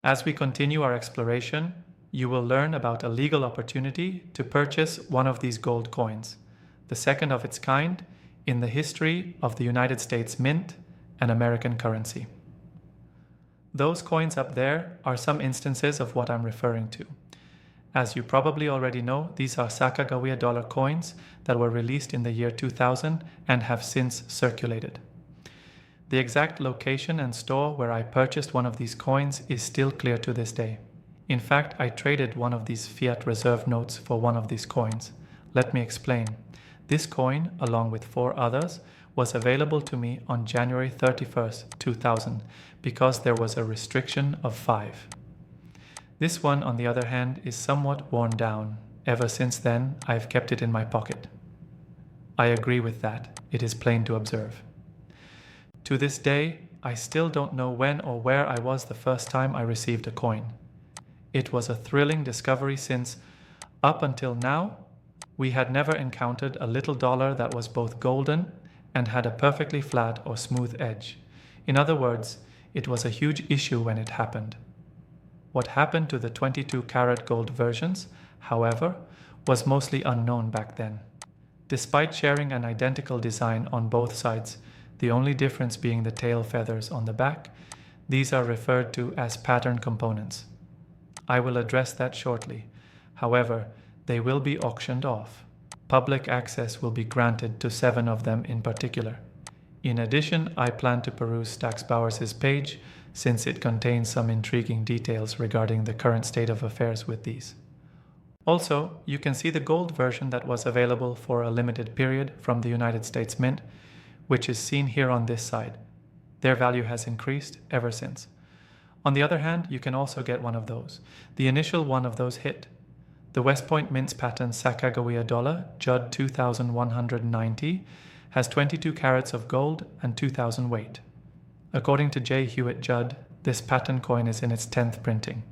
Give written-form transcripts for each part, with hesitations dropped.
As we continue our exploration, you will learn about a legal opportunity to purchase one of these gold coins, the second of its kind in the history of the United States Mint and American currency. Those coins up there are some instances of what I'm referring to. As you probably already know, these are Sacagawea dollar coins that were released in the year 2000 and have since circulated. The exact location and store where I purchased one of these coins is still clear to this day. In fact, I traded one of these fiat reserve notes for one of these coins. Let me explain. This coin, along with 4 others, was available to me on January 31st, 2000, because there was a restriction of 5. This one, on the other hand, is somewhat worn down. Ever since then, I've kept it in my pocket. I agree with that. It is plain to observe. To this day, I still don't know when or where I was the first time I received a coin. It was a thrilling discovery since, up until now, we had never encountered a little dollar that was both golden and had a perfectly flat or smooth edge. In other words, it was a huge issue when it happened. What happened to the 22-karat gold versions, however, was mostly unknown back then. Despite sharing an identical design on both sides, the only difference being the tail feathers on the back, these are referred to as pattern components. I will address that shortly. However, they will be auctioned off. Public access will be granted to 7 of them in particular. In addition, I plan to peruse Stax Bowers' page since it contains some intriguing details regarding the current state of affairs with these. Also, you can see the gold version that was available for a limited period from the United States Mint, which is seen here on this side. Their value has increased ever since. On the other hand, you can also get one of those. The initial one of those hit. The West Point Mint's patent Sacagawea dollar, Judd 2190, has 22 carats of gold and 2,000 weight. According to J. Hewitt Judd, this patent coin is in its 10th printing.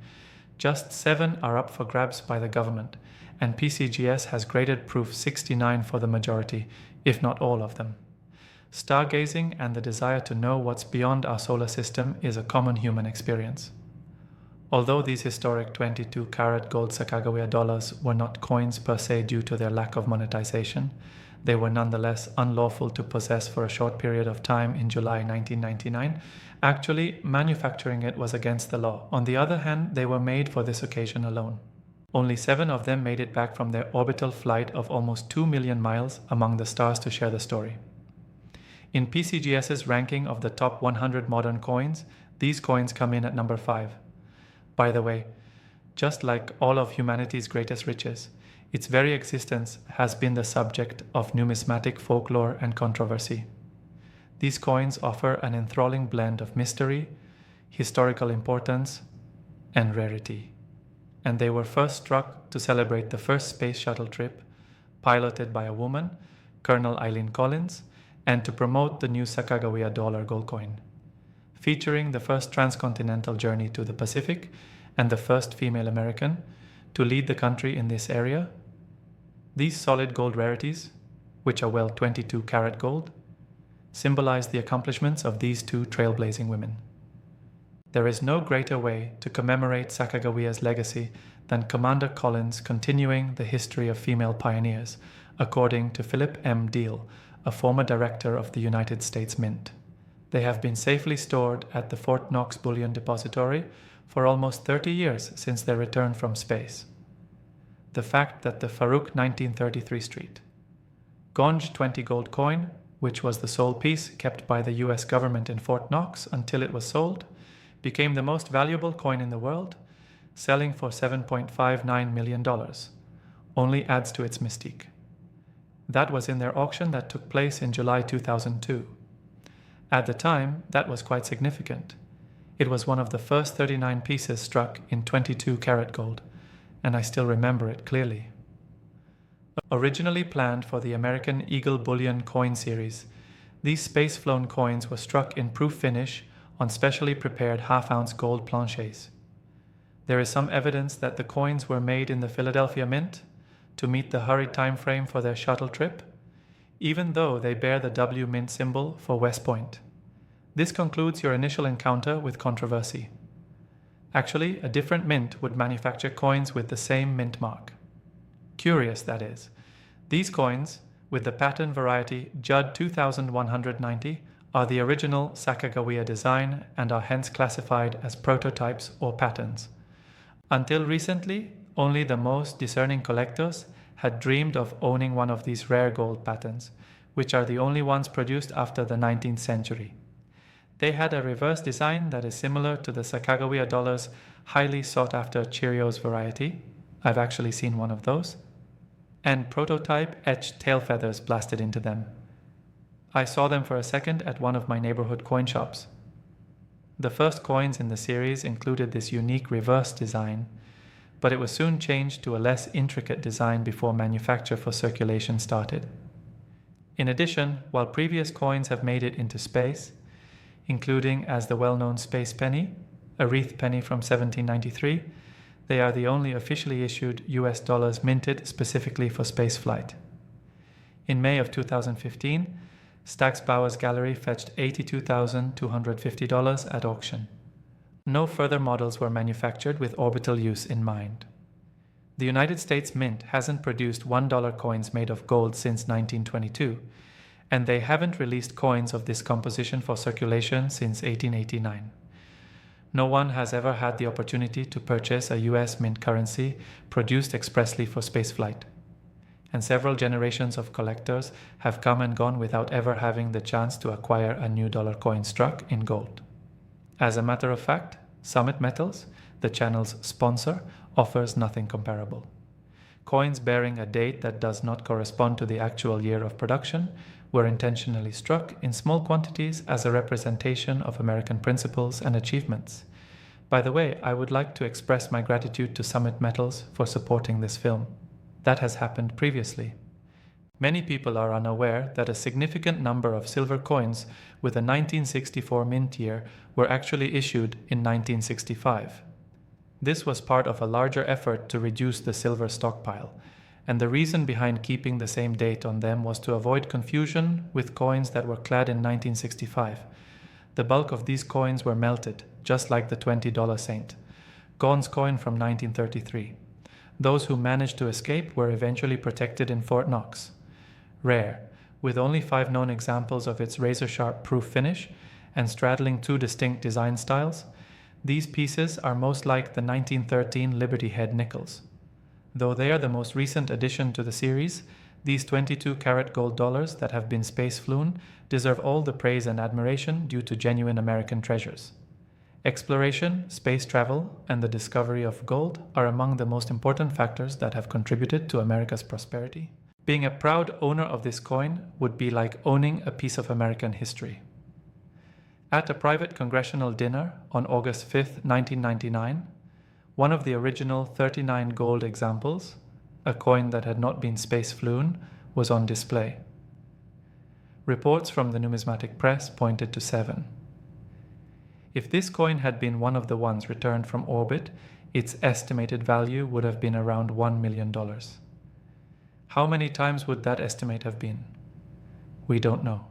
Just 7 are up for grabs by the government, and PCGS has graded proof 69 for the majority, if not all of them. Stargazing and the desire to know what's beyond our solar system is a common human experience. Although these historic 22-karat gold Sacagawea dollars were not coins per se due to their lack of monetization, they were nonetheless unlawful to possess for a short period of time in July 1999. Actually, manufacturing it was against the law. On the other hand, they were made for this occasion alone. Only 7 of them made it back from their orbital flight of almost 2 million miles among the stars to share the story. In PCGS's ranking of the top 100 modern coins, these coins come in at number 5. By the way, just like all of humanity's greatest riches, its very existence has been the subject of numismatic folklore and controversy. These coins offer an enthralling blend of mystery, historical importance, and rarity. And they were first struck to celebrate the first space shuttle trip, piloted by a woman, Colonel Eileen Collins, and to promote the new Sacagawea dollar gold coin, featuring the first transcontinental journey to the Pacific and the first female American to lead the country in this area. These solid gold rarities, which are well 22-karat gold, symbolize the accomplishments of these 2 trailblazing women. There is no greater way to commemorate Sacagawea's legacy than Commander Collins continuing the history of female pioneers, according to Philip M. Deal, a former director of the United States Mint. They have been safely stored at the Fort Knox Bullion Depository for almost 30 years since their return from space. The fact that the Farouk 1933 Street Gonj 20 gold coin, which was the sole piece kept by the US government in Fort Knox until it was sold, became the most valuable coin in the world, selling for $7.59 million, only adds to its mystique. That was in their auction that took place in July 2002. At the time, that was quite significant. It was one of the first 39 pieces struck in 22-karat gold, and I still remember it clearly. Originally planned for the American Eagle Bullion coin series, these space-flown coins were struck in proof finish on specially prepared half-ounce gold planchets. There is some evidence that the coins were made in the Philadelphia Mint to meet the hurried time frame for their shuttle trip, even though they bear the W Mint symbol for West Point. This concludes your initial encounter with controversy. Actually, a different mint would manufacture coins with the same mint mark. Curious, that is. These coins, with the pattern variety Judd 2190, are the original Sacagawea design and are hence classified as prototypes or patterns. Until recently, only the most discerning collectors had dreamed of owning one of these rare gold patterns, which are the only ones produced after the 19th century. They had a reverse design that is similar to the Sacagawea dollar's highly sought-after Cheerios variety. I've actually seen one of those. And prototype etched tail feathers blasted into them. I saw them for a second at one of my neighborhood coin shops. The first coins in the series included this unique reverse design, but it was soon changed to a less intricate design before manufacture for circulation started. In addition, while previous coins have made it into space, including as the well-known space penny, a wreath penny from 1793, they are the only officially issued US dollars minted specifically for spaceflight. In May of 2015, Stack's Bowers Gallery fetched $82,250 at auction. No further models were manufactured with orbital use in mind. The United States Mint hasn't produced $1 coins made of gold since 1922, and they haven't released coins of this composition for circulation since 1889. No one has ever had the opportunity to purchase a US mint currency produced expressly for spaceflight, and several generations of collectors have come and gone without ever having the chance to acquire a new dollar coin struck in gold. As a matter of fact, Summit Metals, the channel's sponsor, offers nothing comparable. Coins bearing a date that does not correspond to the actual year of production were intentionally struck in small quantities as a representation of American principles and achievements. By the way, I would like to express my gratitude to Summit Metals for supporting this film. That has happened previously. Many people are unaware that a significant number of silver coins with a 1964 mint year were actually issued in 1965. This was part of a larger effort to reduce the silver stockpile, and the reason behind keeping the same date on them was to avoid confusion with coins that were clad in 1965. The bulk of these coins were melted, just like the $20 Saint, Gaughan's coin from 1933. Those who managed to escape were eventually protected in Fort Knox. Rare, with only 5 known examples of its razor-sharp proof finish and straddling 2 distinct design styles, these pieces are most like the 1913 Liberty Head nickels. Though they are the most recent addition to the series, these 22-karat gold dollars that have been space-flown deserve all the praise and admiration due to genuine American treasures. Exploration, space travel, and the discovery of gold are among the most important factors that have contributed to America's prosperity. Being a proud owner of this coin would be like owning a piece of American history. At a private congressional dinner on August 5, 1999, one of the original 39 gold examples, a coin that had not been space-flown, was on display. Reports from the numismatic press pointed to 7. If this coin had been one of the ones returned from orbit, its estimated value would have been around $1 million. How many times would that estimate have been? We don't know.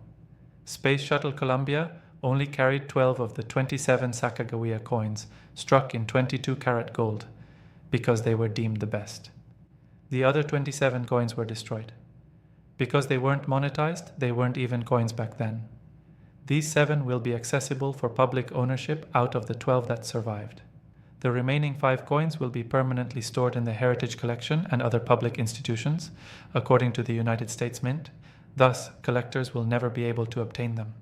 Space Shuttle Columbia only carried 12 of the 27 Sacagawea coins struck in 22-karat gold because they were deemed the best. The other 27 coins were destroyed. Because they weren't monetized, they weren't even coins back then. These 7 will be accessible for public ownership out of the 12 that survived. The remaining 5 coins will be permanently stored in the Heritage Collection and other public institutions, according to the United States Mint. Thus, collectors will never be able to obtain them.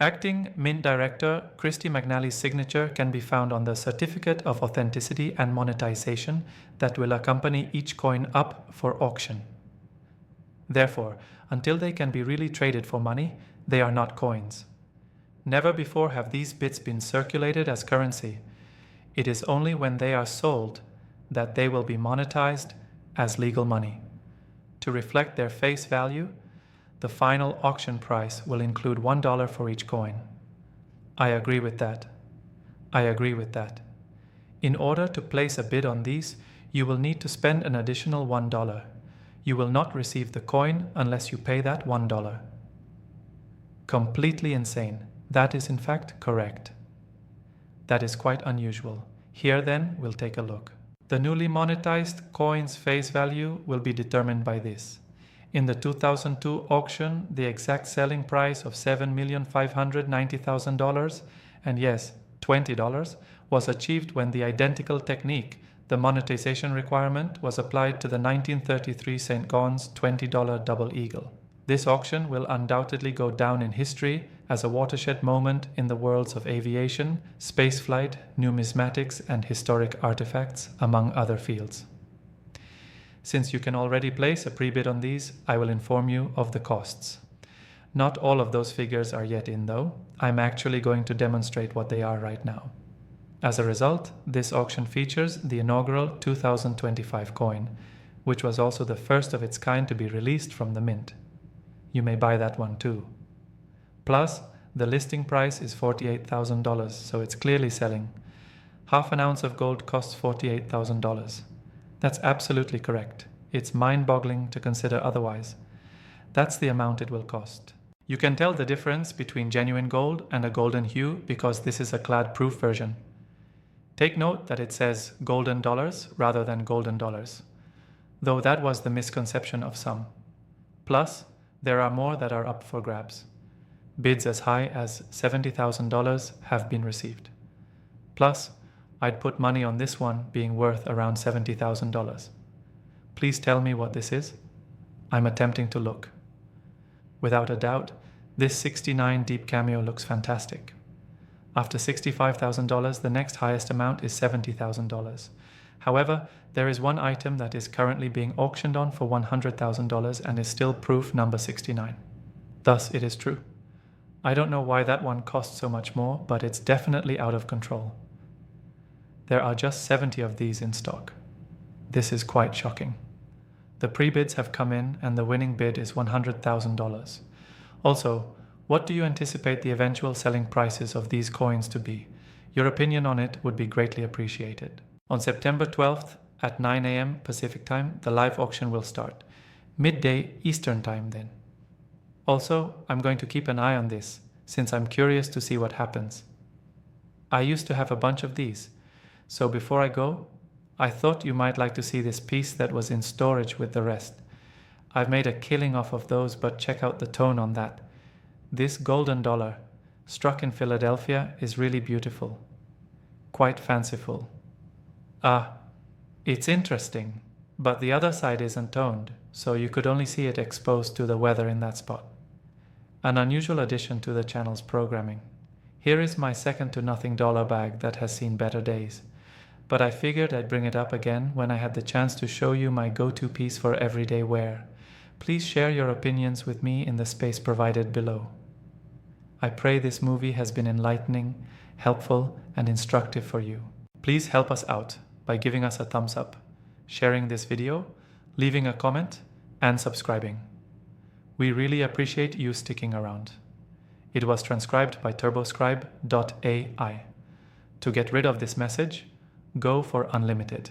Acting Mint Director Christy McNally's signature can be found on the Certificate of Authenticity and Monetization that will accompany each coin up for auction. Therefore, until they can be really traded for money, they are not coins. Never before have these bits been circulated as currency. It is only when they are sold that they will be monetized as legal money. To reflect their face value, the final auction price will include $1 for each coin. I agree with that. I agree with that. In order to place a bid on these, you will need to spend an additional $1. You will not receive the coin unless you pay that $1. Completely insane. That is in fact correct. That is quite unusual. Here then, we'll take a look. The newly monetized coin's face value will be determined by this. In the 2002 auction, the exact selling price of $7,590,000, and yes, $20, was achieved when the identical technique, the monetization requirement, was applied to the 1933 St. Gaun's $20 double eagle. This auction will undoubtedly go down in history as a watershed moment in the worlds of aviation, spaceflight, numismatics, and historic artifacts, among other fields. Since you can already place a pre-bid on these, I will inform you of the costs. Not all of those figures are yet in though. I'm actually going to demonstrate what they are right now. As a result, this auction features the inaugural 2025 coin, which was also the first of its kind to be released from the mint. You may buy that one too. Plus, the listing price is $48,000, so it's clearly selling. Half an ounce of gold costs $48,000. That's absolutely correct. It's mind-boggling to consider otherwise. That's the amount it will cost. You can tell the difference between genuine gold and a golden hue because this is a clad-proof version. Take note that it says golden dollars rather than golden dollars, though that was the misconception of some. Plus, there are more that are up for grabs. Bids as high as $70,000 have been received. Plus, I'd put money on this one being worth around $70,000. Please tell me what this is. I'm attempting to look. Without a doubt, this 69 deep cameo looks fantastic. After $65,000, the next highest amount is $70,000. However, there is one item that is currently being auctioned on for $100,000 and is still proof number 69. Thus, it is true. I don't know why that one costs so much more, but it's definitely out of control. There are just 70 of these in stock. This is quite shocking. The pre-bids have come in and the winning bid is $100,000. Also, what do you anticipate the eventual selling prices of these coins to be? Your opinion on it would be greatly appreciated. On September 12th at 9 a.m. Pacific time, the live auction will start. Midday Eastern time then. Also, I'm going to keep an eye on this, since I'm curious to see what happens. I used to have a bunch of these, so before I go, I thought you might like to see this piece that was in storage with the rest. I've made a killing off of those, but check out the tone on that. This golden dollar, struck in Philadelphia, is really beautiful. Quite fanciful. It's interesting, but the other side isn't toned, so you could only see it exposed to the weather in that spot. An unusual addition to the channel's programming. Here is my second-to-nothing dollar bag that has seen better days. But I figured I'd bring it up again when I had the chance to show you my go-to piece for everyday wear. Please share your opinions with me in the space provided below. I pray this movie has been enlightening, helpful, and instructive for you. Please help us out by giving us a thumbs up, sharing this video, leaving a comment, and subscribing. We really appreciate you sticking around. It was transcribed by turboscribe.ai. To get rid of this message, go for unlimited.